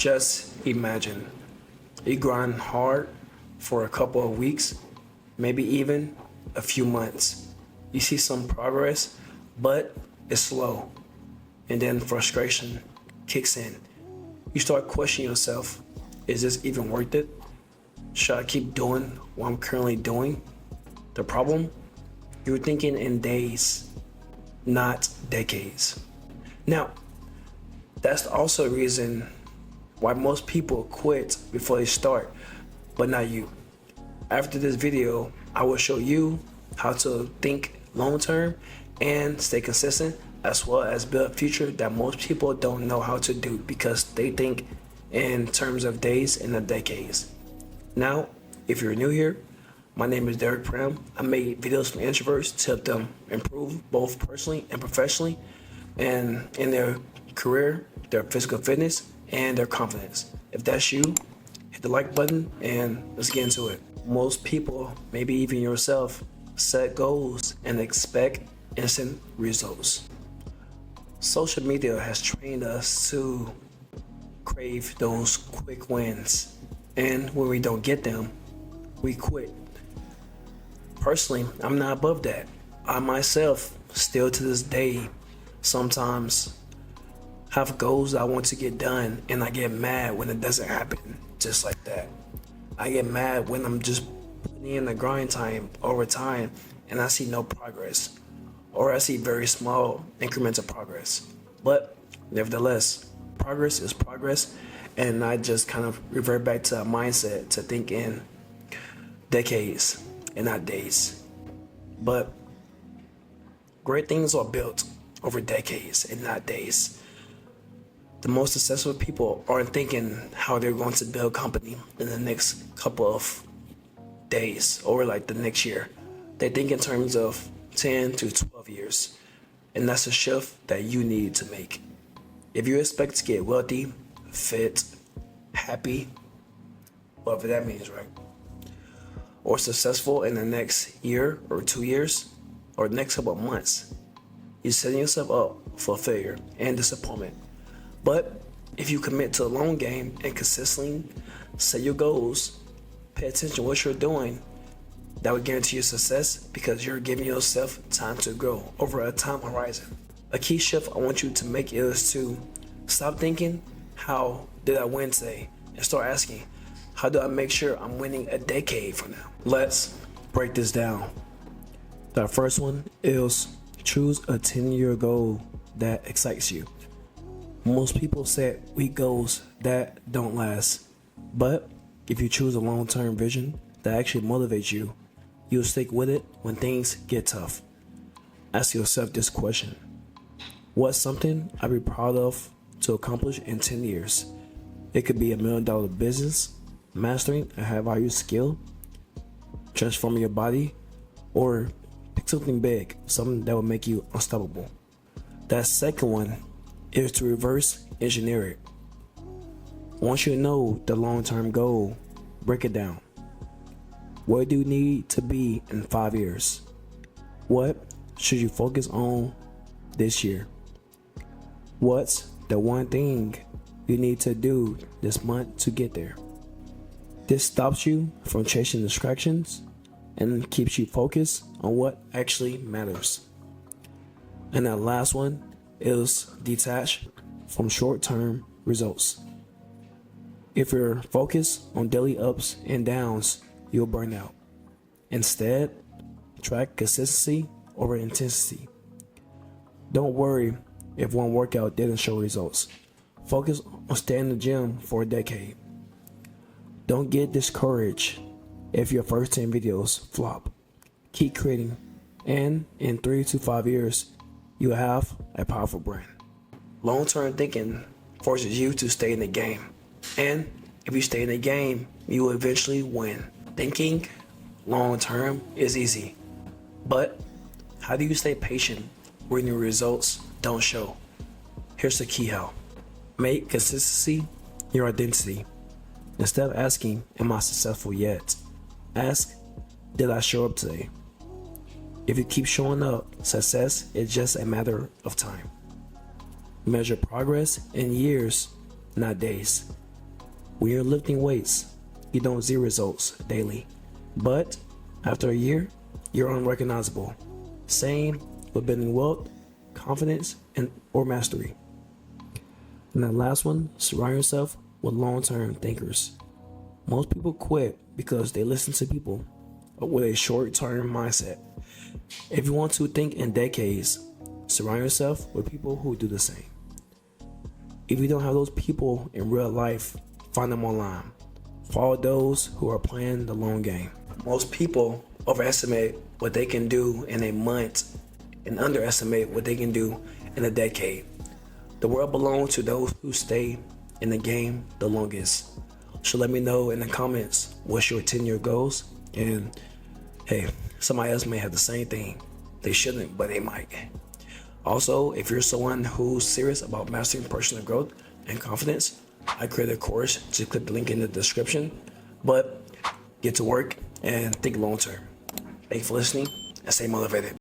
Just imagine you grind hard for a couple of weeks, maybe even a few months. You see some progress, but it's slow. And then frustration kicks in. You start questioning yourself, is this even worth it? Should I keep doing what I'm currently doing? The problem? You're thinking in days, not decades. Now, that's also a reason why most people quit before they start, but not you. After this video, I will show you how to think long term and stay consistent, as well as build a future that most people don't know how to do because they think in terms of days and not decades. Now, if you're new here, my name is Derrick Primm. I make videos for introverts to help them improve both personally and professionally, and in their career, their physical fitness, and their confidence. If that's you, hit the like button and let's get into it. Most people, maybe even yourself, set goals and expect instant results. Social media has trained us to crave those quick wins, and when we don't get them, we quit. Personally, I'm not above that. I myself, still to this day, sometimes have goals I want to get done, and I get mad when it doesn't happen just like that. I get mad when I'm just putting in the grind time over time and I see no progress, or I see very small increments of progress. But nevertheless, progress is progress, and I just kind of revert back to a mindset to think in decades and not days. But great things are built over decades and not days. The most successful people aren't thinking how they're going to build a company in the next couple of days or like the next year. They think in terms of 10 to 12 years. And that's a shift that you need to make. If you expect to get wealthy, fit, happy, whatever that means, right? Or successful in the next year or 2 years or the next couple of months, you're setting yourself up for failure and disappointment. But if you commit to a long game and consistently set your goals, pay attention to what you're doing, that would guarantee you success because you're giving yourself time to grow over a time horizon. A key shift I want you to make is to stop thinking, how did I win today? And start asking, how do I make sure I'm winning a decade from now? Let's break this down. The first one is choose a 10-year goal that excites you. Most people set weak goals that don't last, but if you choose a long-term vision that actually motivates you, you'll stick with it when things get tough. Ask yourself this question: what's something I'd be proud of to accomplish in 10 years? It could be $1 million business, mastering a high-value skill, transforming your body, or pick something big, something that will make you unstoppable. That second one is to reverse engineer it. Once you know the long-term goal, break it down. Where do you need to be in 5 years? What should you focus on this year? What's the one thing you need to do this month to get there? This stops you from chasing distractions and keeps you focused on what actually matters. And that last one is detach from short-term results. If you're focused on daily ups and downs, you'll burn out. Instead, track consistency over intensity. Don't worry if one workout didn't show results. Focus on staying in the gym for a decade. Don't get discouraged if your first 10 videos flop. Keep creating, and in 3 to 5 years, you'll have a powerful brand. Long-term thinking forces you to stay in the game. And if you stay in the game, you will eventually win. Thinking long-term is easy. But how do you stay patient when your results don't show? Here's the key how. Make consistency your identity. Instead of asking, am I successful yet? Ask, did I show up today? If you keep showing up, success is just a matter of time. Measure progress in years, not days. When you're lifting weights, you don't see results daily, but after a year, you're unrecognizable. Same with building wealth, confidence, or mastery. And that last one, surround yourself with long-term thinkers. Most people quit because they listen to people with a short-term mindset. If you want to think in decades, surround yourself with people who do the same. If you don't have those people in real life, find them online. Follow those who are playing the long game. Most people overestimate what they can do in a month and underestimate what they can do in a decade. The world belongs to those who stay in the game the longest. So let me know in the comments what's your 10-year goals. And hey, somebody else may have the same thing. They shouldn't, but they might. Also, if you're someone who's serious about mastering personal growth and confidence, I created a course. Just click the link in the description. But get to work and think long term. Thank you for listening and stay motivated.